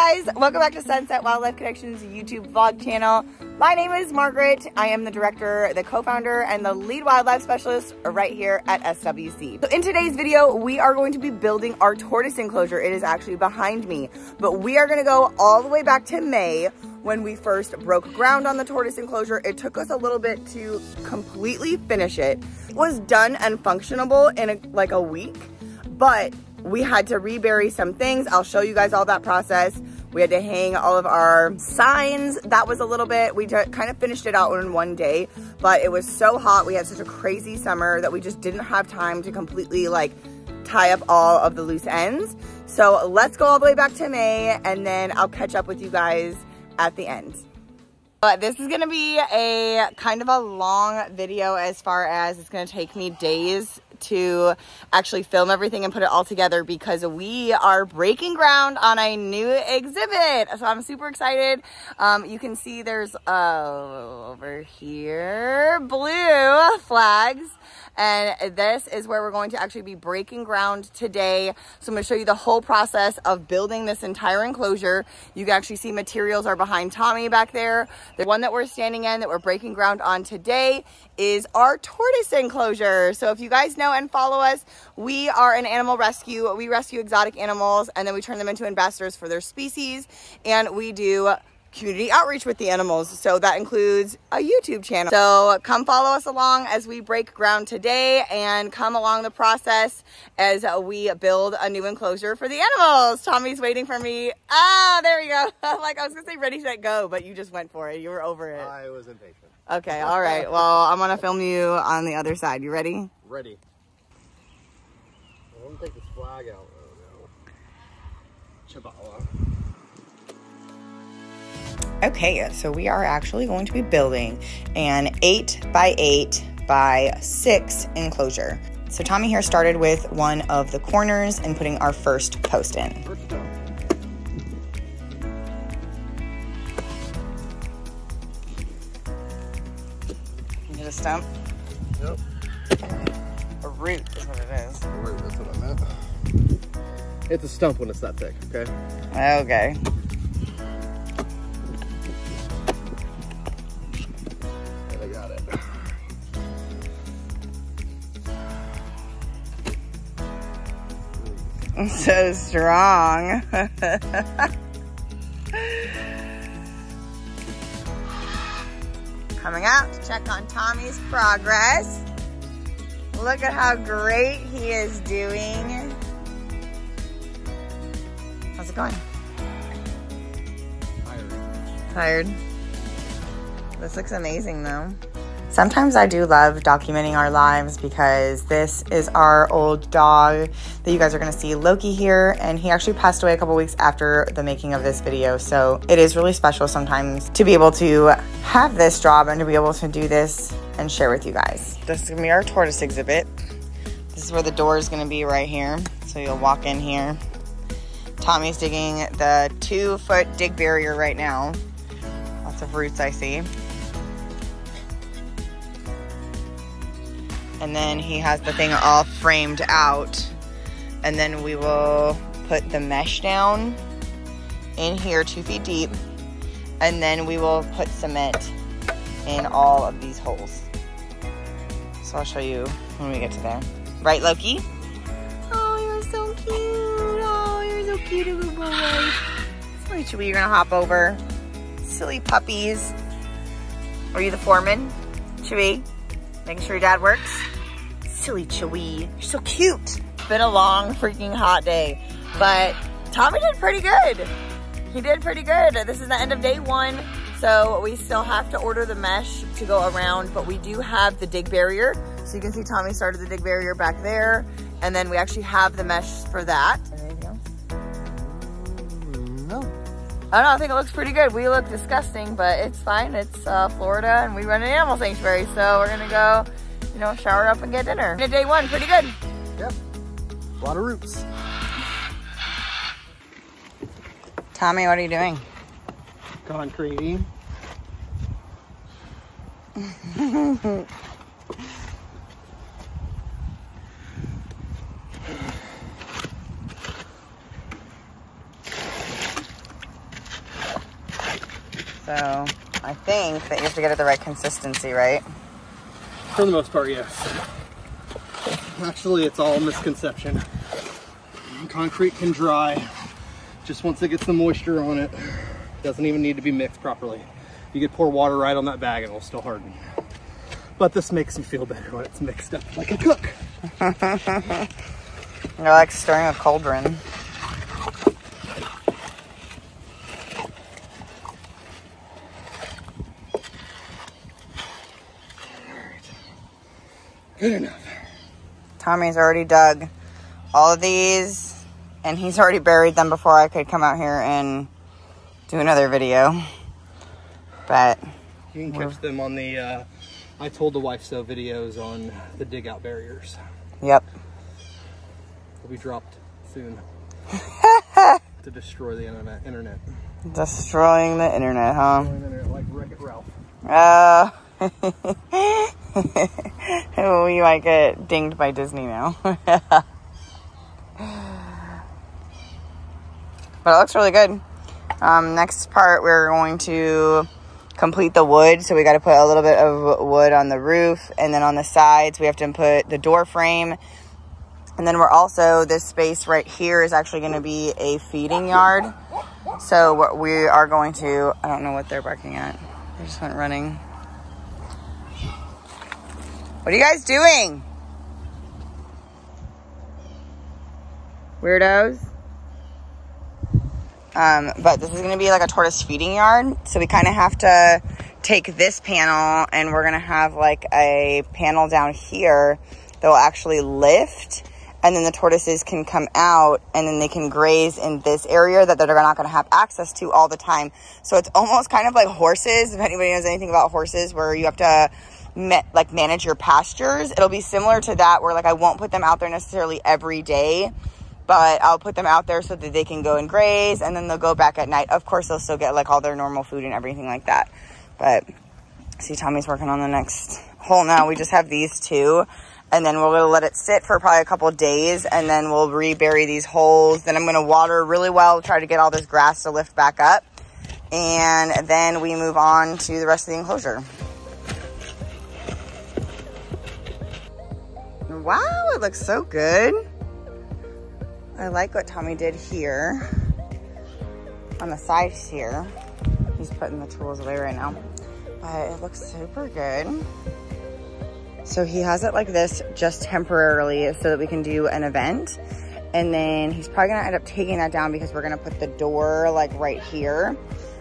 guys, welcome back to Sunset Wildlife Connections YouTube vlog channel. My name is Margaret. I am the director, the co-founder, and the lead wildlife specialist right here at SWC. So in today's video, we are going to be building our tortoise enclosure. It is actually behind me, but we are gonna go all the way back to May when we first broke ground on the tortoise enclosure. It took us a little bit to completely finish it. It was done and functionable in like a week, but we had to rebury some things. I'll show you guys all that process. We had to hang all of our signs. That was a little bit, we kind of finished it out in one day, but it was so hot. We had such a crazy summer that we just didn't have time to completely like tie up all of the loose ends. So let's go all the way back to May and then I'll catch up with you guys at the end. But this is gonna be a kind of a long video as far as it's gonna take me days to actually film everything and put it all together because we are breaking ground on a new exhibit. So I'm super excited. You can see there's over here blue flags. And this is where we're going to actually be breaking ground today. So I'm gonna show you the whole process of building this entire enclosure. You can actually see materials are behind Tommy back there. The one that we're standing in that we're breaking ground on today is our tortoise enclosure. So if you guys know and follow us, we are an animal rescue. We rescue exotic animals and then we turn them into ambassadors for their species. And we do community outreach with the animals. So that includes a YouTube channel. So come follow us along as we break ground today and come along the process as we build a new enclosure for the animals. Tommy's waiting for me. Ah, there we go. Like I was gonna say ready, set, go, but you just went for it. You were over it. I was impatient. Okay, all right. Well, I'm gonna film you on the other side. You ready? Ready. I want to take this flag out. Oh no. Chihuahua. Okay, so we are actually going to be building an 8x8x6 enclosure. So Tommy here started with one of the corners and putting our first post in. You get a stump? Yep. A root is what it is. A root, that's what I meant. It's a stump when it's that thick, okay? Okay. So strong. Coming out to check on Tommy's progress. Look at how great he is doing. How's it going? Tired. This looks amazing though. Sometimes I do love documenting our lives because this is our old dog that you guys are gonna see, Loki here, and he actually passed away a couple weeks after the making of this video. So it is really special sometimes to be able to have this job and to be able to do this and share with you guys. This is gonna be our tortoise exhibit. This is where the door is gonna be right here. So you'll walk in here. Tommy's digging the 2-foot dig barrier right now. Lots of roots I see. And then he has the thing all framed out. And then we will put the mesh down in here 2 feet deep. And then we will put cement in all of these holes. So I'll show you when we get to there. Right, Loki? Oh, you're so cute. Oh, you're so cute, little boy. Sorry, Chewy, you're gonna hop over. Silly puppies. Are you the foreman, Chewy? Making sure your dad works. Silly Chewy, you're so cute. It's been a long freaking hot day, but Tommy did pretty good. He did pretty good. This is the end of day 1, so we still have to order the mesh to go around, but we do have the dig barrier. So you can see Tommy started the dig barrier back there, and then we actually have the mesh for that. Anything else? No. I don't know, I think it looks pretty good. We look disgusting, but it's fine. It's Florida and we run an animal sanctuary. So we're gonna go, you know, shower up and get dinner. Day 1, pretty good. Yep, a lot of roots. Tommy, what are you doing? Concreting. So I think that you have to get it the right consistency, right? For the most part, yes. Actually, it's all a misconception. Concrete can dry just once it gets the moisture on it. Doesn't even need to be mixed properly. You could pour water right on that bag and it'll still harden. But this makes me feel better when it's mixed up like a cook. You're like stirring a cauldron. Good enough. Tommy's already dug all of these, and he's already buried them before I could come out here and do another video. But you can catch them on the I Told the Wife So videos on the dig out barriers. Yep. Will be dropped soon to destroy the internet. Destroying the internet, huh? Destroying the internet like Wreck-It Ralph. We might get dinged by Disney now. But it looks really good. Next part, we're going to complete the wood. So we got to put a little bit of wood on the roof, and then on the sides we have to put the door frame. And then we're also, this space right here is actually going to be a feeding yard. So what we are going to, I don't know what they're barking at. They just went running. What are you guys doing? Weirdos. But this is going to be like a tortoise feeding yard. So we kind of have to take this panel, and we're going to have like a panel down here that will actually lift. And then the tortoises can come out, and then they can graze in this area that they're not going to have access to all the time. So it's almost kind of like horses. If anybody knows anything about horses, where you have to manage your pastures, it'll be similar to that, where like I won't put them out there necessarily every day, but I'll put them out there so that they can go and graze, and then they'll go back at night. Of course, they'll still get like all their normal food and everything like that. But see, Tommy's working on the next hole now. We just have these two. And then we're going to let it sit for probably a couple of days, and then we'll rebury these holes. Then I'm going to water really well, try to get all this grass to lift back up. And then we move on to the rest of the enclosure. Wow, it looks so good. I like what Tommy did here on the sides here. He's putting the tools away right now. But it looks super good. So he has it like this just temporarily so that we can do an event. And then he's probably gonna end up taking that down because we're gonna put the door like right here.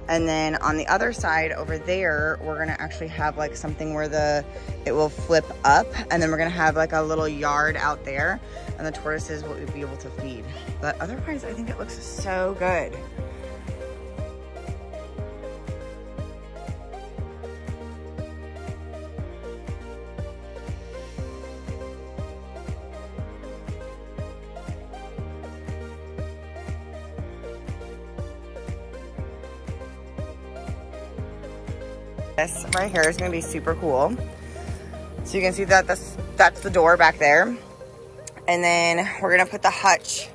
And then on the other side over there, we're gonna actually have like something where it will flip up, and then we're gonna have like a little yard out there, and the tortoises will be able to feed. But otherwise, I think it looks so good. This right here is going to be super cool. So you can see that that's the door back there. And then we're going to put the hutch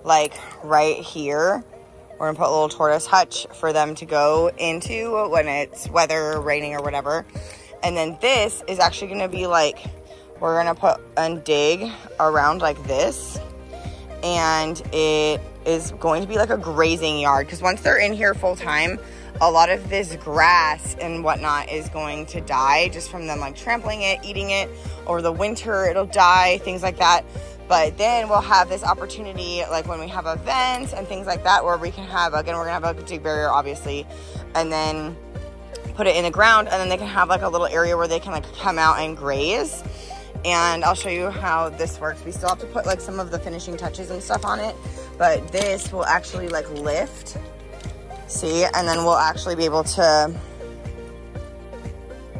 like right here. We're going to put a little tortoise hutch for them to go into when it's weather, raining or whatever. And then this is actually going to be like, we're going to put and dig around like this. And it is going to be like a grazing yard, because once they're in here full time, a lot of this grass and whatnot is going to die just from them like trampling it, eating it. Over the winter, it'll die, things like that. But then we'll have this opportunity, like when we have events and things like that, where we can have, again, we're gonna have a dig barrier, obviously, and then put it in the ground, and then they can have like a little area where they can like come out and graze. And I'll show you how this works. We still have to put like some of the finishing touches and stuff on it, but this will actually like lift. See, and then we'll actually be able to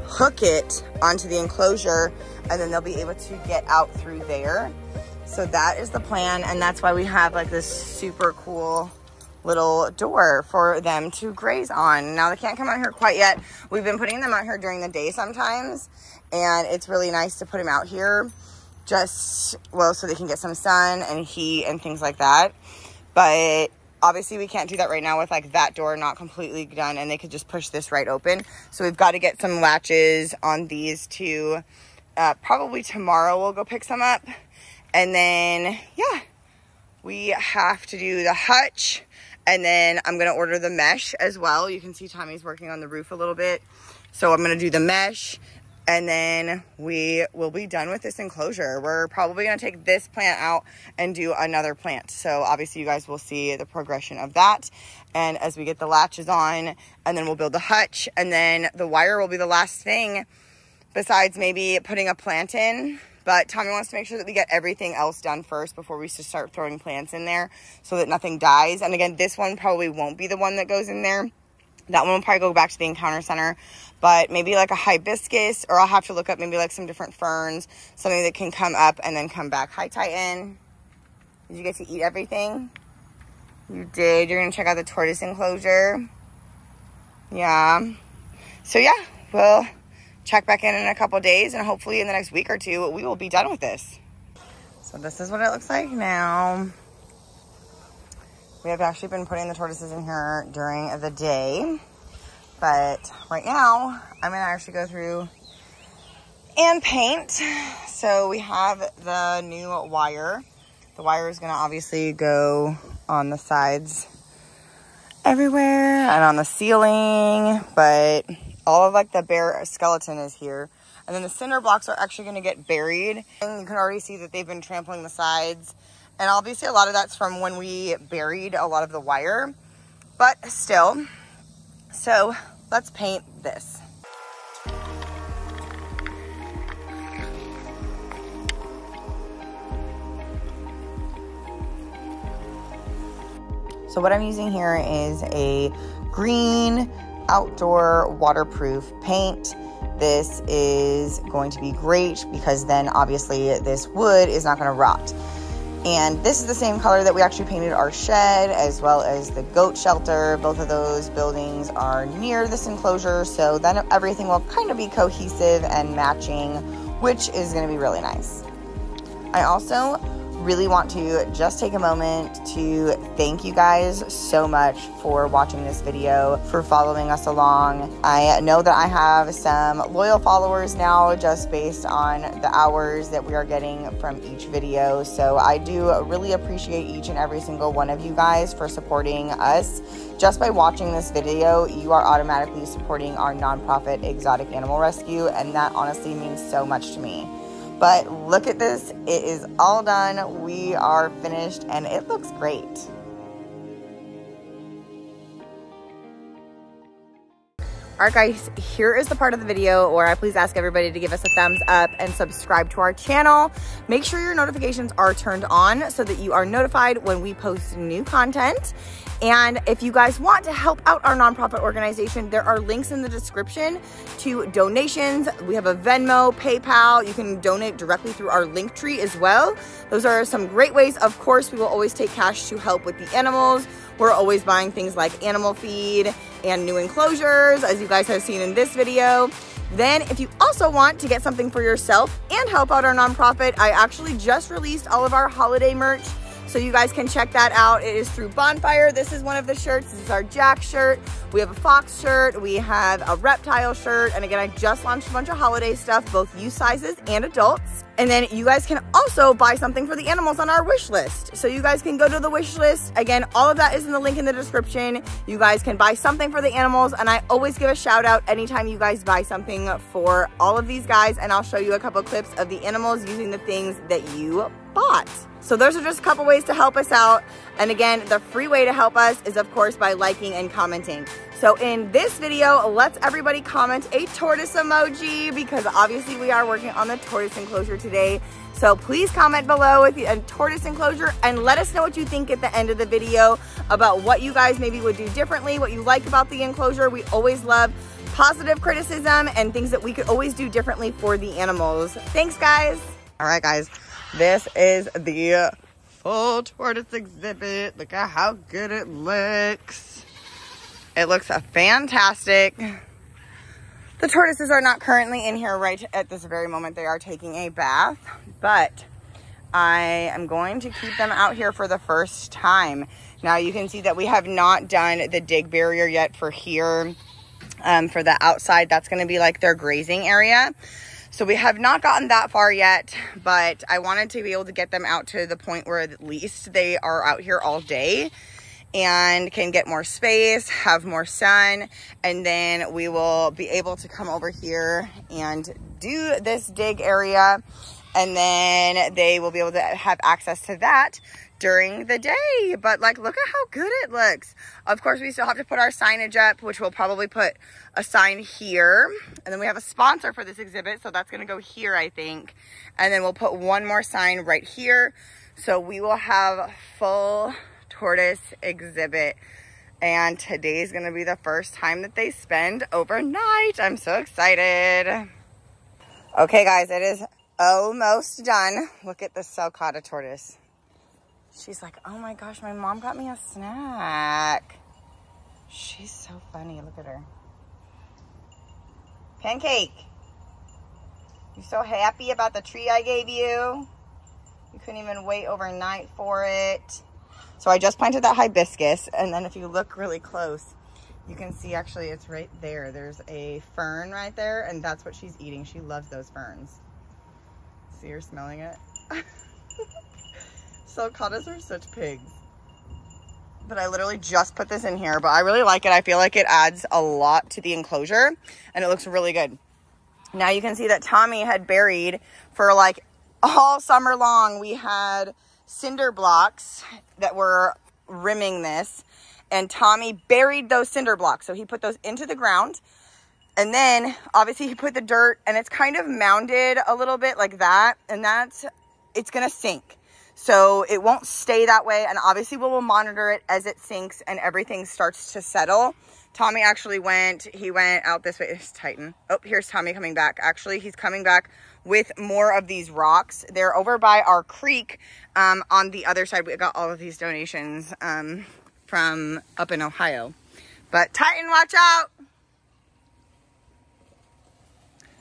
hook it onto the enclosure, and then they'll be able to get out through there. So that is the plan, and that's why we have like this super cool little door for them to graze on. Now they can't come out here quite yet. We've been putting them out here during the day sometimes, and it's really nice to put them out here just, well, so they can get some sun and heat and things like that. But obviously we can't do that right now with like that door not completely done, and they could just push this right open. So we've got to get some latches on these two. Probably tomorrow we'll go pick some up. And then, yeah, we have to do the hutch. And then I'm going to order the mesh as well. You can see Tommy's working on the roof a little bit. So I'm going to do the mesh. And then we will be done with this enclosure. We're probably going to take this plant out and do another plant. So obviously you guys will see the progression of that. And as we get the latches on, and then we'll build the hutch. And then the wire will be the last thing, besides maybe putting a plant in. But Tommy wants to make sure that we get everything else done first before we start throwing plants in there so that nothing dies. And again, this one probably won't be the one that goes in there. That one will probably go back to the encounter center. But maybe like a hibiscus, or I'll have to look up maybe like some different ferns, something that can come up and then come back. Hi, Titan. Did you get to eat everything? You did. You're going to check out the tortoise enclosure. Yeah. So yeah, we'll check back in a couple days, and hopefully in the next week or two we will be done with this. So this is what it looks like now. We have actually been putting the tortoises in here during the day, but right now I'm gonna actually go through and paint. So we have the new wire. The wire is gonna obviously go on the sides everywhere and on the ceiling, but all of like the bare skeleton is here. And then the cinder blocks are actually going to get buried. And you can already see that they've been trampling the sides. And obviously a lot of that's from when we buried a lot of the wire, but still. So let's paint this. So what I'm using here is a green outdoor waterproof paint. This is going to be great because then obviously this wood is not going to rot. And this is the same color that we actually painted our shed as well as the goat shelter. Both of those buildings are near this enclosure, so then everything will kind of be cohesive and matching, which is going to be really nice. I also really want to just take a moment to thank you guys so much for watching this video, for following us along. I know that I have some loyal followers now just based on the hours that we are getting from each video. So I do really appreciate each and every single one of you guys for supporting us. Just by watching this video, you are automatically supporting our nonprofit exotic animal rescue, and that honestly means so much to me. But look at this, it is all done, we are finished, and it looks great. Alright guys, here is the part of the video where I please ask everybody to give us a thumbs up and subscribe to our channel. Make sure your notifications are turned on so that you are notified when we post new content. And if you guys want to help out our nonprofit organization, there are links in the description to donations. We have a Venmo, PayPal. You can donate directly through our link tree as well. Those are some great ways. Of course, we will always take cash to help with the animals. We're always buying things like animal feed and new enclosures, as you guys have seen in this video. Then if you also want to get something for yourself and help out our nonprofit, I actually just released all of our holiday merch. So you guys can check that out. It is through Bonfire. This is one of the shirts. This is our Jack shirt. We have a fox shirt. We have a reptile shirt. And again, I just launched a bunch of holiday stuff, both youth sizes and adults. And then you guys can also buy something for the animals on our wish list. So you guys can go to the wish list. Again, all of that is in the link in the description. You guys can buy something for the animals. And I always give a shout out anytime you guys buy something for all of these guys. And I'll show you a couple clips of the animals using the things that you bought. So those are just a couple ways to help us out. And again, the free way to help us is of course by liking and commenting. So in this video, let's everybody comment a tortoise emoji because obviously we are working on the tortoise enclosure today. So please comment below with a tortoise enclosure and let us know what you think at the end of the video about what you guys maybe would do differently, what you like about the enclosure. We always love positive criticism and things that we could always do differently for the animals. Thanks guys. All right guys, this is the full tortoise exhibit. Look at how good it looks. It looks fantastic. The tortoises are not currently in here right at this very moment. They are taking a bath, but I am going to keep them out here for the first time. Now you can see that we have not done the dig barrier yet for here. For the outside, that's going to be like their grazing area. So we have not gotten that far yet, but I wanted to be able to get them out to the point where at least they are out here all day and can get more space, have more sun, and then we will be able to come over here and do this dig area, and then they will be able to have access to that during the day. But like, look at how good it looks. Of course, we still have to put our signage up, which we'll probably put a sign here, and then we have a sponsor for this exhibit, so that's going to go here, I think, and then we'll put one more sign right here. So we will have full tortoise exhibit, and today's gonna be the first time that they spend overnight. I'm so excited. Okay guys, it is almost done. Look at the sulcata tortoise. She's like, oh my gosh, my mom got me a snack. She's so funny. Look at her. Pancake, you so happy about the tree I gave you? You couldn't even wait overnight for it. So I just planted that hibiscus, and then if you look really close, you can see actually it's right there. There's a fern right there, and that's what she's eating. She loves those ferns. See her smelling it? Sulcatas are such pigs. But I literally just put this in here, but I really like it. I feel like it adds a lot to the enclosure, and it looks really good. Now you can see that Tommy had buried for like all summer long. We had cinder blocks that were rimming this, and Tommy buried those cinder blocks. So he put those into the ground, and then obviously he put the dirt, and it's kind of mounded a little bit like that, and it's gonna sink. So it won't stay that way, and obviously we will monitor it as it sinks and everything starts to settle. Tommy actually went out this way. It's Titan. Oh, here's Tommy coming back. Actually, he's coming back with more of these rocks. They're over by our creek. On the other side, we got all of these donations from up in Ohio. But Titan, watch out!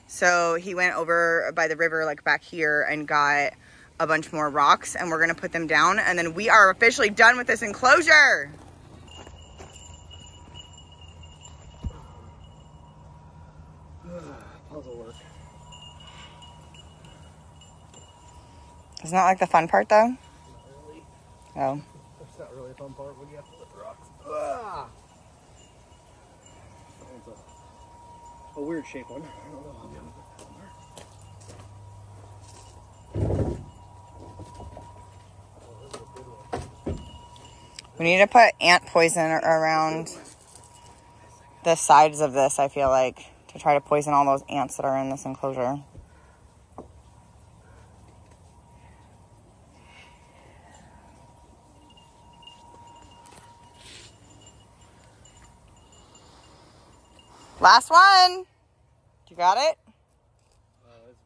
So he went over by the river, like back here, and got a bunch more rocks, and we're gonna put them down, and then we are officially done with this enclosure. Puzzle work. Isn't that like the fun part though? Not really. Oh. That's not really a fun part when you have to lift rocks. Ah! That one's a weird shaped one. I don't know how I'm gonna put that one. We need to put ant poison around the sides of this, I feel like, to try to poison all those ants that are in this enclosure. Last one. You got it?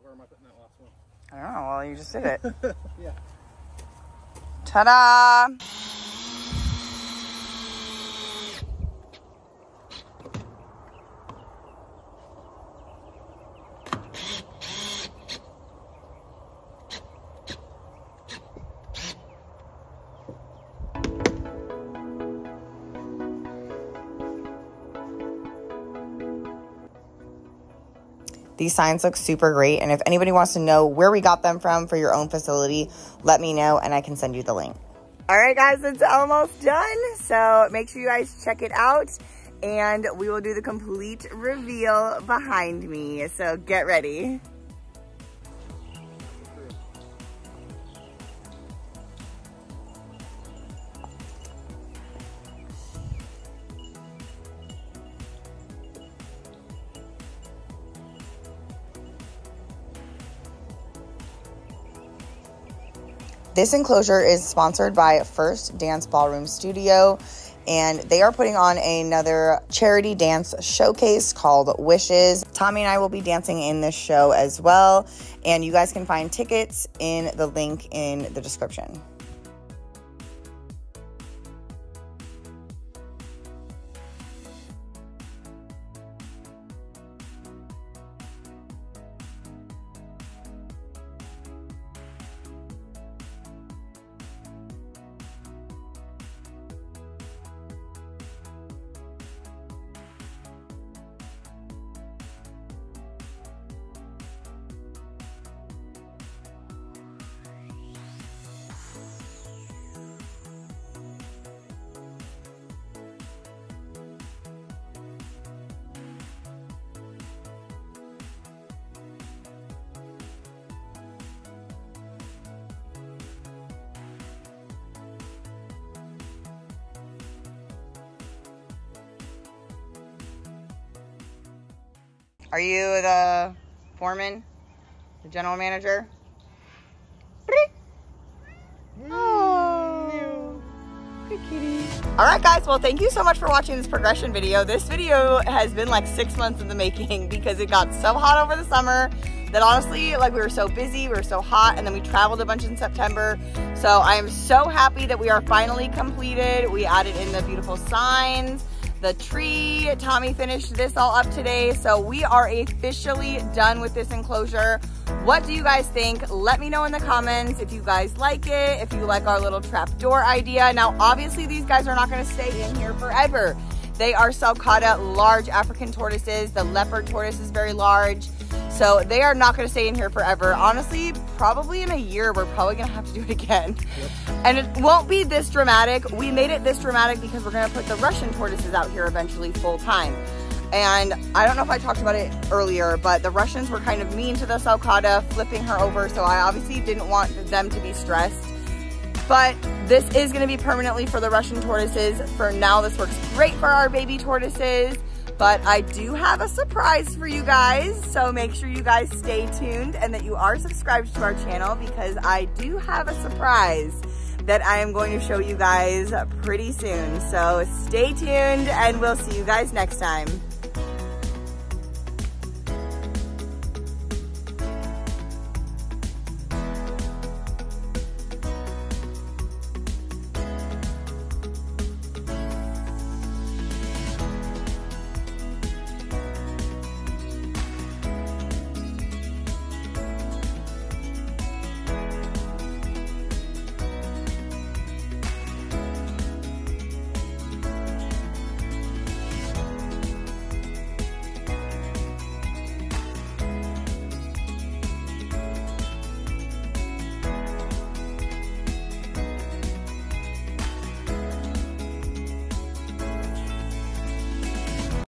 Where am I putting that last one? I don't know. Well, you just did it. Yeah. Ta-da! These signs look super great, and if anybody wants to know where we got them from for your own facility, let me know and I can send you the link. All right, guys, it's almost done. So make sure you guys check it out, and we will do the complete reveal behind me. So get ready. This enclosure is sponsored by First Dance Ballroom Studio, and they are putting on another charity dance showcase called Wishes. Tommy and I will be dancing in this show as well, and you guys can find tickets in the link in the description. Are you the foreman? The general manager? Oh, good kitty. All right, guys. Well, thank you so much for watching this progression video. This video has been like 6 months in the making because it got so hot over the summer that honestly, like, we were so busy, we were so hot, and then we traveled a bunch in September. So I am so happy that we are finally completed. We added in the beautiful signs, the tree. Tommy finished this all up today. So we are officially done with this enclosure. What do you guys think? Let me know in the comments if you guys like it, if you like our little trapdoor idea. Now, obviously, these guys are not gonna stay in here forever. They are sulcata, large African tortoises. The leopard tortoise is very large. So they are not gonna stay in here forever. Honestly, probably in a year, we're probably gonna have to do it again. Yep. And it won't be this dramatic. We made it this dramatic because we're gonna put the Russian tortoises out here eventually full time. And I don't know if I talked about it earlier, but the Russians were kind of mean to the sulcata, flipping her over. So I obviously didn't want them to be stressed. But this is gonna be permanently for the Russian tortoises. For now, this works great for our baby tortoises. But I do have a surprise for you guys, so make sure you guys stay tuned and that you are subscribed to our channel because I do have a surprise that I am going to show you guys pretty soon. So stay tuned and we'll see you guys next time.